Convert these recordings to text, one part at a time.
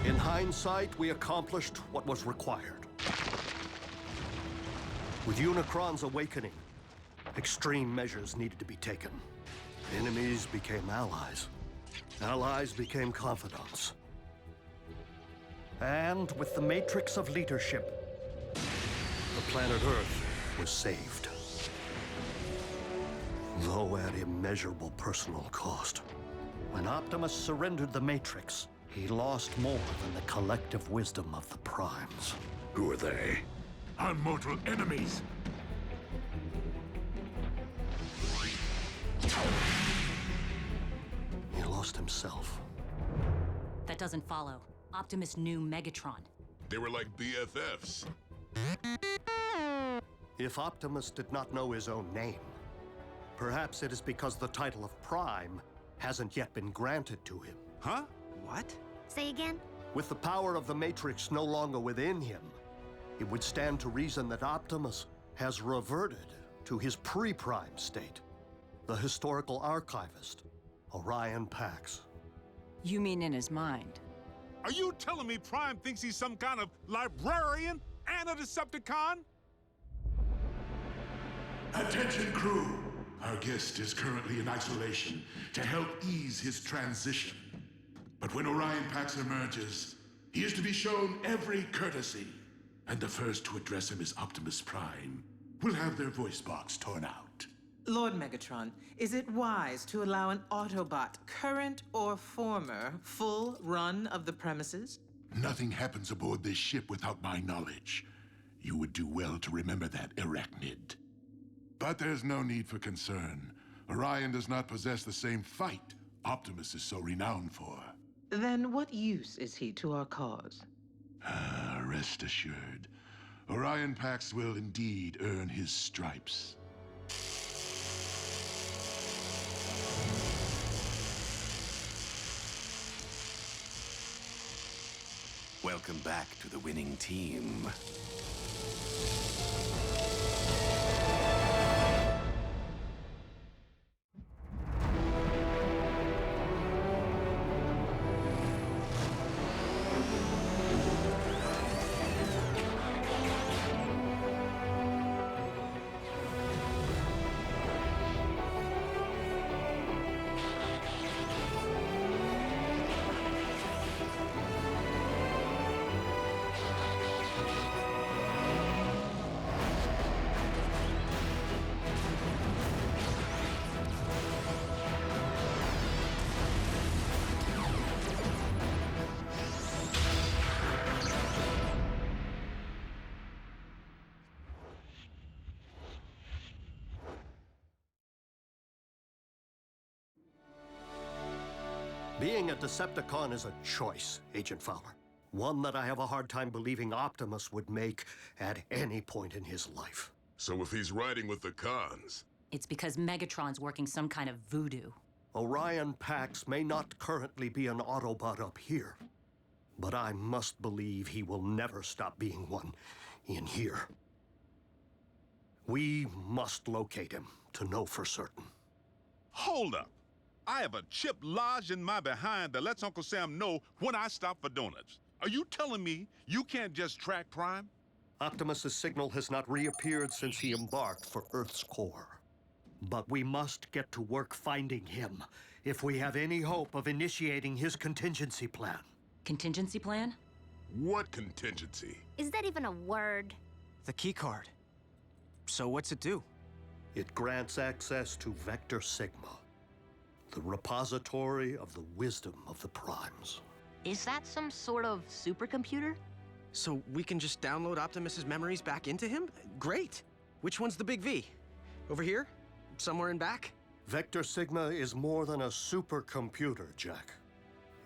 In hindsight, we accomplished what was required. With Unicron's awakening, extreme measures needed to be taken. Enemies became allies. Allies became confidants. And with the matrix of leadership, the planet Earth was saved. Though at immeasurable personal cost. When Optimus surrendered the matrix, he lost more than the collective wisdom of the Primes. Who are they? Our mortal enemies. He lost himself. That doesn't follow. Optimus knew Megatron. They were like BFFs. If Optimus did not know his own name, perhaps it is because the title of Prime hasn't yet been granted to him. Huh? What? Say again? With the power of the Matrix no longer within him, it would stand to reason that Optimus has reverted to his pre-Prime state. The historical archivist, Orion Pax. You mean in his mind? Are you telling me Prime thinks he's some kind of librarian and a Decepticon? Attention, crew! Our guest is currently in isolation to help ease his transition. But when Orion Pax emerges, he is to be shown every courtesy. And the first to address him is Optimus Prime. Will have their voice box torn out. Lord Megatron, is it wise to allow an Autobot, current or former, full run of the premises? Nothing happens aboard this ship without my knowledge. You would do well to remember that, Arachnid. But there's no need for concern. Orion does not possess the same fight Optimus is so renowned for. Then what use is he to our cause? Rest assured, Orion Pax will indeed earn his stripes. Welcome back to the winning team. Being a Decepticon is a choice, Agent Fowler. One that I have a hard time believing Optimus would make at any point in his life. So if he's riding with the cons, It's because Megatron's working some kind of voodoo. Orion Pax may not currently be an Autobot up here, but I must believe he will never stop being one in here. We must locate him to know for certain. hold up. I have a chip lodged in my behind that lets Uncle Sam know when I stop for donuts. Are you telling me you can't just track Prime? Optimus's signal has not reappeared since he embarked for Earth's core. But we must get to work finding him if we have any hope of initiating his contingency plan. Contingency plan? What contingency? Is that even a word? The key card. So what's it do? It grants access to Vector Sigma, the repository of the wisdom of the Primes. Is that some sort of supercomputer? So we can just download Optimus's memories back into him? Great! Which one's the big V? Over here? Somewhere in back? Vector Sigma is more than a supercomputer, Jack.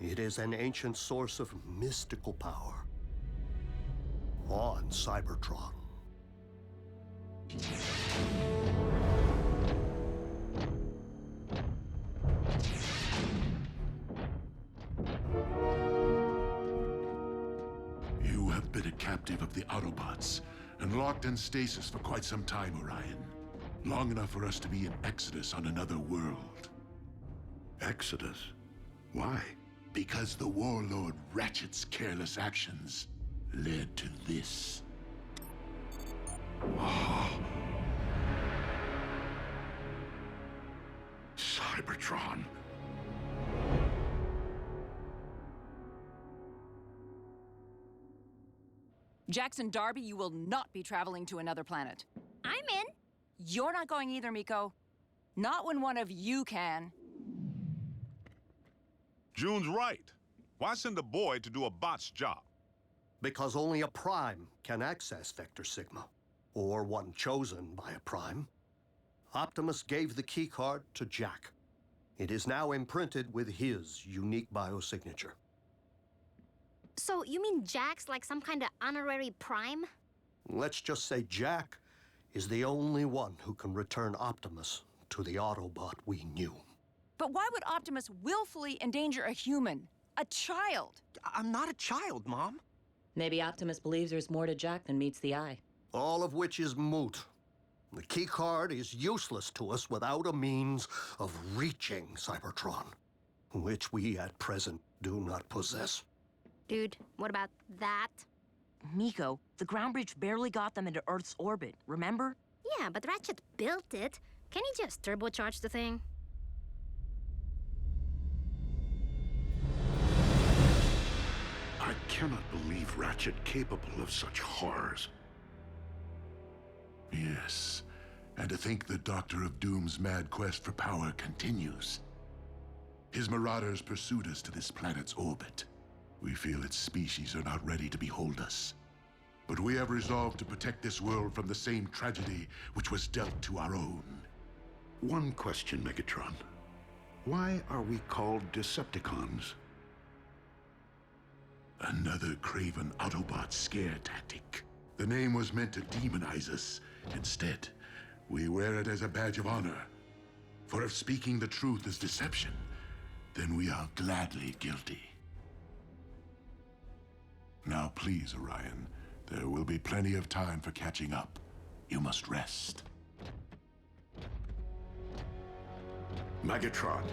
It is an ancient source of mystical power on Cybertron. You have been a captive of the Autobots and locked in stasis for quite some time, Orion. Long enough for us to be in Exodus on another world. Exodus? Why? Because the warlord Ratchet's careless actions led to this. Cybertron. Jackson Darby, you will not be traveling to another planet. I'm in. You're not going either, Miko. Not when one of you can. June's right. Why send a boy to do a bot's job? Because only a prime can access Vector Sigma, or one chosen by a prime. Optimus gave the keycard to Jack. It is now imprinted with his unique biosignature. So you mean Jack's like some kind of honorary prime? Let's just say Jack is the only one who can return Optimus to the Autobot we knew. But why would Optimus willfully endanger a human? A child? I'm not a child, Mom. Maybe Optimus believes there's more to Jack than meets the eye. All of which is moot. The keycard is useless to us without a means of reaching Cybertron, which we at present do not possess. Dude, what about that? Miko, the ground bridge barely got them into Earth's orbit, remember? Yeah, but Ratchet built it. Can he just turbocharge the thing? I cannot believe Ratchet capable of such horrors. Yes, and to think the Doctor of Doom's mad quest for power continues. His marauders pursued us to this planet's orbit. We feel its species are not ready to behold us. But we have resolved to protect this world from the same tragedy which was dealt to our own. One question, Megatron. Why are we called Decepticons? Another craven Autobot scare tactic. The name was meant to demonize us. Instead, we wear it as a badge of honor. For if speaking the truth is deception, then we are gladly guilty. Now please, Orion, there will be plenty of time for catching up. You must rest. Megatron,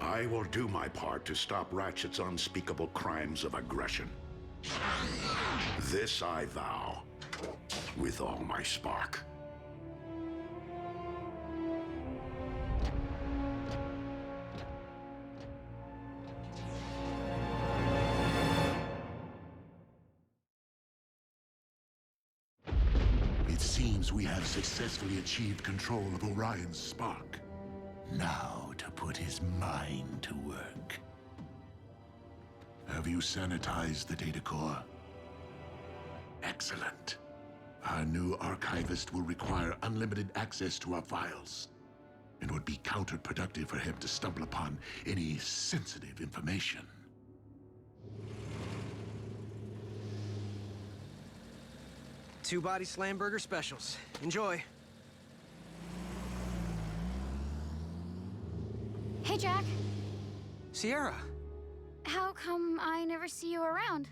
I will do my part to stop Ratchet's unspeakable crimes of aggression. This I vow, with all my spark. It seems we have successfully achieved control of Orion's spark. Now to put his mind to work. Have you sanitized the data core? Excellent. Our new archivist will require unlimited access to our files. It would be counterproductive for him to stumble upon any sensitive information. Two-body slam burger specials. Enjoy. Hey, Jack. Sierra, How come I never see you around?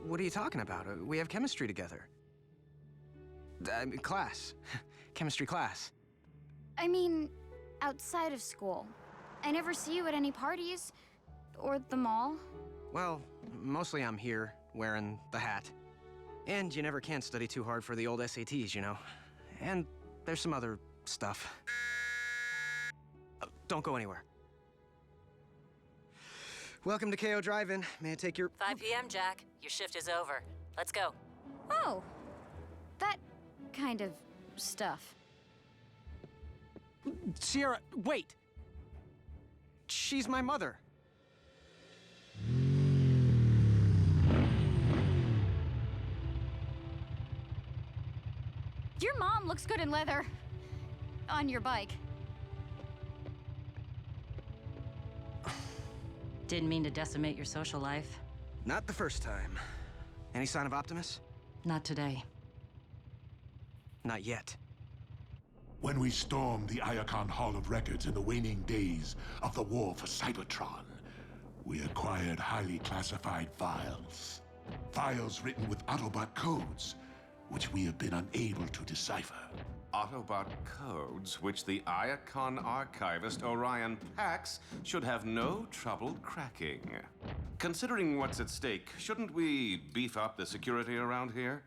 what are you talking about? We have chemistry together. Class. Chemistry class. I mean, outside of school. I never see you at any parties. Or the mall. Well, mostly I'm here, wearing the hat. And you never can study too hard for the old SATs, you know. And there's some other stuff. Don't go anywhere. Welcome to KO Drive-In. May I take your... 5 p.m., Jack. Your shift is over. Let's go. Oh. That kind of stuff. Sierra, wait! She's my mother. Your mom looks good in leather. On your bike. Didn't mean to decimate your social life. Not the first time. Any sign of Optimus? Not today. Not yet. When we stormed the Iacon Hall of Records in the waning days of the war for Cybertron, we acquired highly classified files. Files written with Autobot codes, which we have been unable to decipher. Autobot codes which the Iacon archivist Orion Pax should have no trouble cracking. Considering what's at stake, shouldn't we beef up the security around here?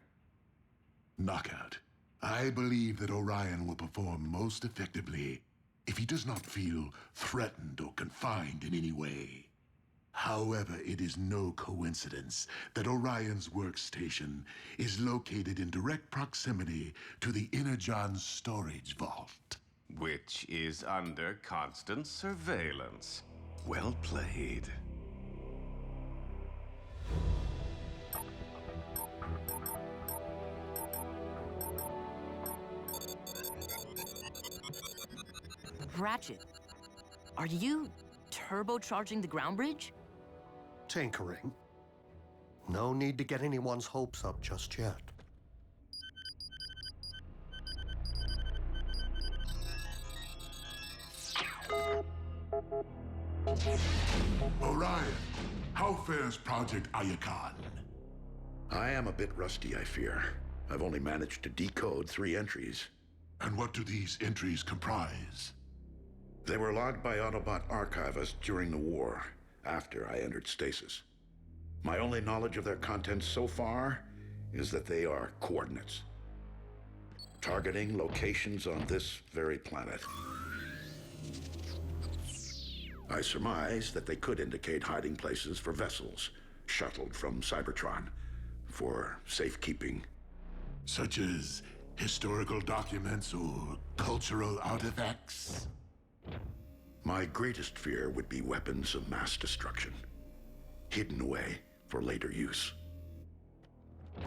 Knockout. I believe that Orion will perform most effectively if he does not feel threatened or confined in any way. However, it is no coincidence that Orion's workstation is located in direct proximity to the Energon storage vault. Which is under constant surveillance. Well played. Ratchet, are you turbocharging the ground bridge? Tinkering. No need to get anyone's hopes up just yet. Orion, how fares Project Iacon? I am a bit rusty, I fear. I've only managed to decode 3 entries. And what do these entries comprise? They were logged by Autobot archivists during the war, after I entered stasis. My only knowledge of their contents so far is that they are coordinates, targeting locations on this very planet. I surmise that they could indicate hiding places for vessels shuttled from Cybertron for safekeeping. Such as historical documents or cultural artifacts? My greatest fear would be weapons of mass destruction, hidden away for later use.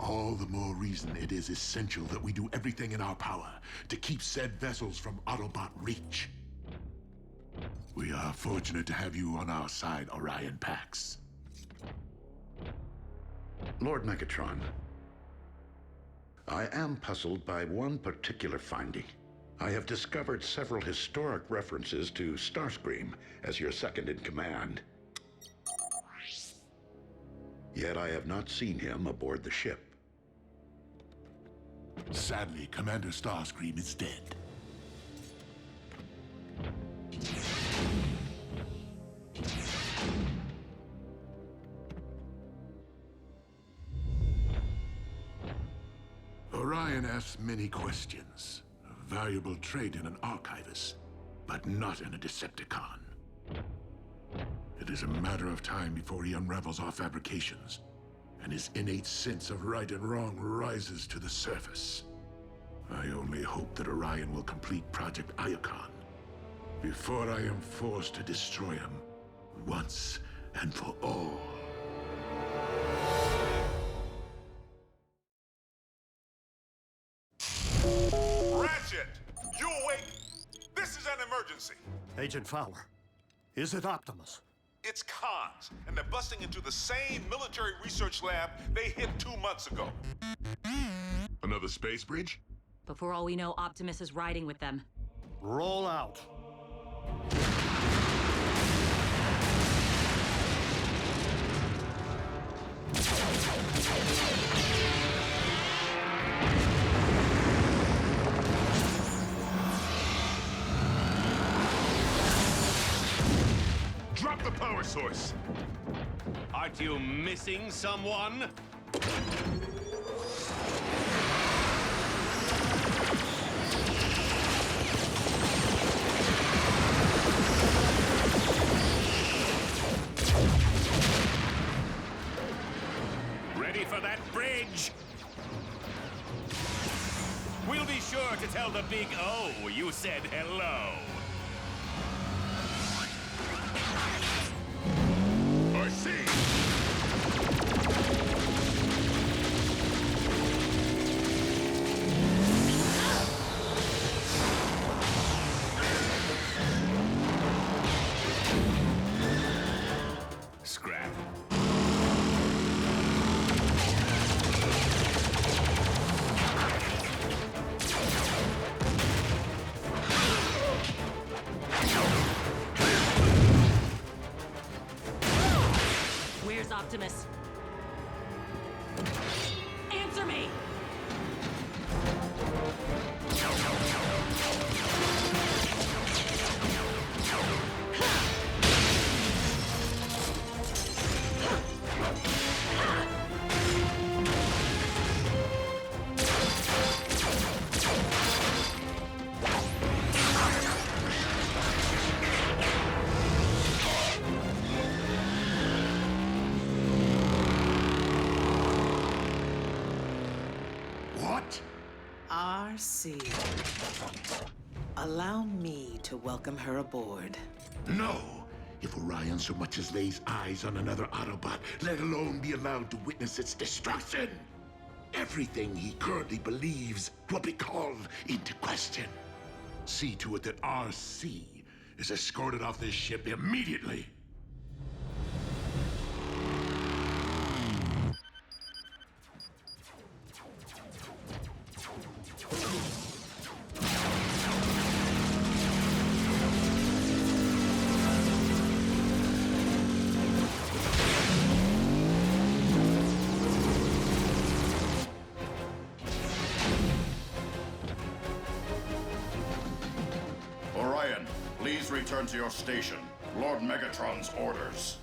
All the more reason it is essential that we do everything in our power to keep said vessels from Autobot reach. We are fortunate to have you on our side, Orion Pax. Lord Megatron, I am puzzled by one particular finding. I have discovered several historic references to Starscream as your second in command. Yet I have not seen him aboard the ship. Sadly, Commander Starscream is dead. Orion asks many questions. A valuable trait in an archivist, but not in a Decepticon. It is a matter of time before he unravels our fabrications, and his innate sense of right and wrong rises to the surface. I only hope that Orion will complete Project Iacon before I am forced to destroy him once and for all. Ratchet! You awake? This is an emergency. Agent Fowler, is it Optimus? It's cons, and they're busting into the same military research lab they hit 2 months ago. Another space bridge? But for all we know, Optimus is riding with them. Roll out. Drop the power source. Aren't you missing someone? Ready for that bridge? We'll be sure to tell the big O you said hello. I see. Scrap. Where's Optimus? Answer me! What? RC. Allow me to welcome her aboard. No! If Orion so much as lays eyes on another Autobot, let alone be allowed to witness its destruction, everything he currently believes will be called into question. See to it that RC is escorted off this ship immediately. Orion, please return to your station. Lord Megatron's orders.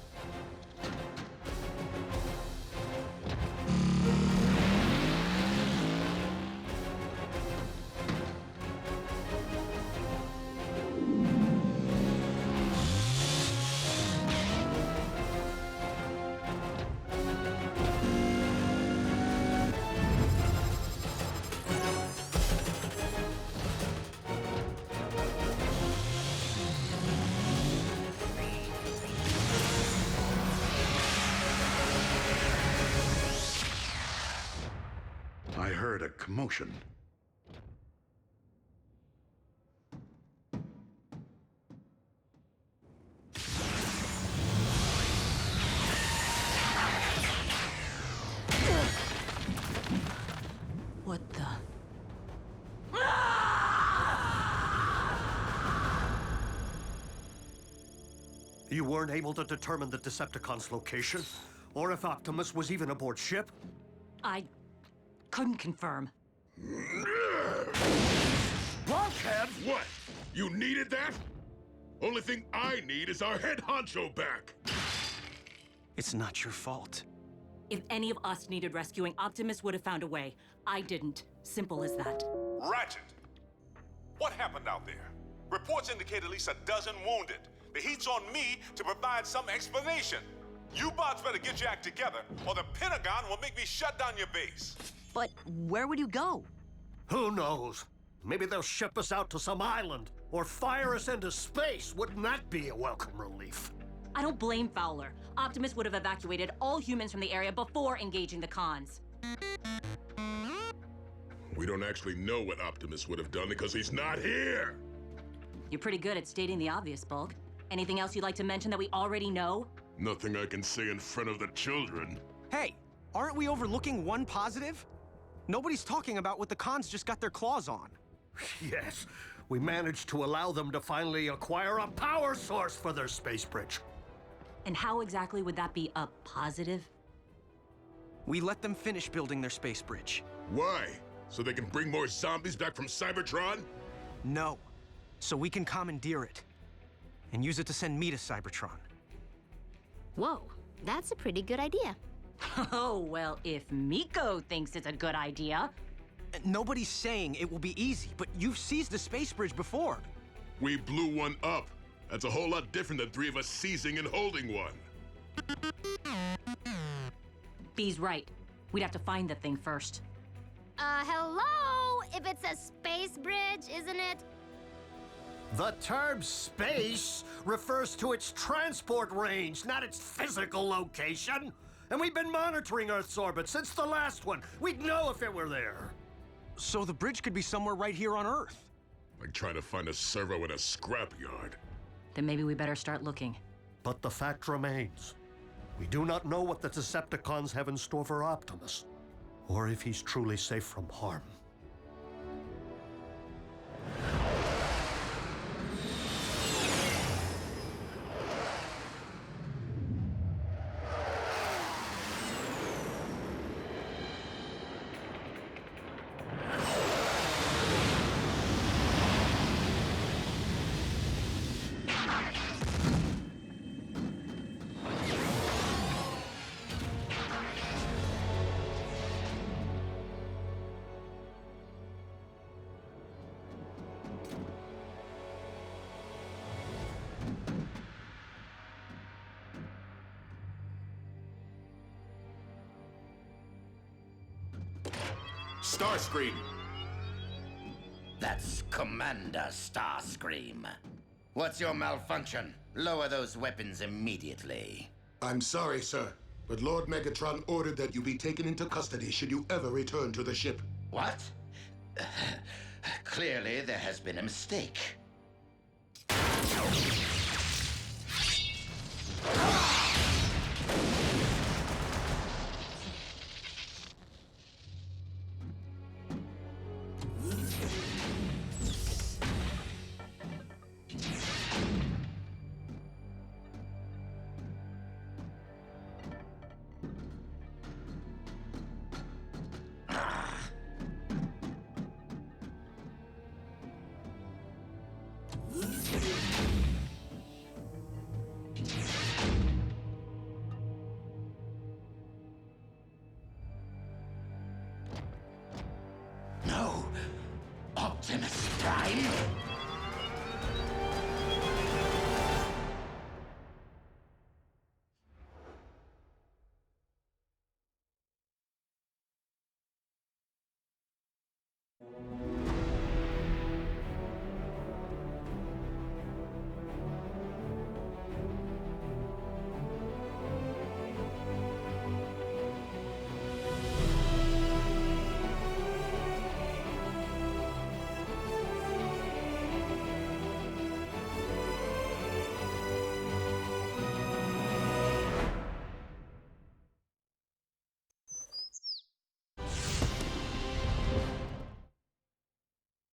I heard a commotion. What the? You weren't able to determine the Decepticon's location? Or if Optimus was even aboard ship? I couldn't confirm. Wildcat? What? You needed that? Only thing I need is our head honcho back. It's not your fault. If any of us needed rescuing, Optimus would have found a way. I didn't. Simple as that. Ratchet! What happened out there? Reports indicate at least a dozen wounded. The heat's on me to provide some explanation. You bots better get your act together, or the Pentagon will make me shut down your base. But where would you go? Who knows? Maybe they'll ship us out to some island, or fire us into space. Wouldn't that be a welcome relief? I don't blame Fowler. Optimus would have evacuated all humans from the area before engaging the cons. We don't actually know what Optimus would have done because he's not here. You're pretty good at stating the obvious, Bulk. Anything else you'd like to mention that we already know? Nothing I can say in front of the children. Hey, aren't we overlooking one positive? Nobody's talking about what the cons just got their claws on. Yes, we managed to allow them to finally acquire a power source for their space bridge. And how exactly would that be a positive? We let them finish building their space bridge. Why? So they can bring more zombies back from Cybertron? No. So we can commandeer it. And use it to send me to Cybertron. Whoa, that's a pretty good idea. Oh, well, if Miko thinks it's a good idea. Nobody's saying it will be easy, but you've seized a space bridge before. We blew one up. That's a whole lot different than three of us seizing and holding one. B's right. We'd have to find the thing first. Hello? If it's a space bridge, isn't it? The term space refers to its transport range, not its physical location. And we've been monitoring Earth's orbit since the last one. We'd know if it were there. So the bridge could be somewhere right here on Earth. Like trying to find a servo in a scrapyard. Then maybe we better start looking. But the fact remains, we do not know what the Decepticons have in store for Optimus, or if he's truly safe from harm. Starscream! That's Commander Starscream. What's your malfunction? Lower those weapons immediately. I'm sorry, sir, but Lord Megatron ordered that you be taken into custody should you ever return to the ship. What? Clearly, there has been a mistake. No! Optimus Prime?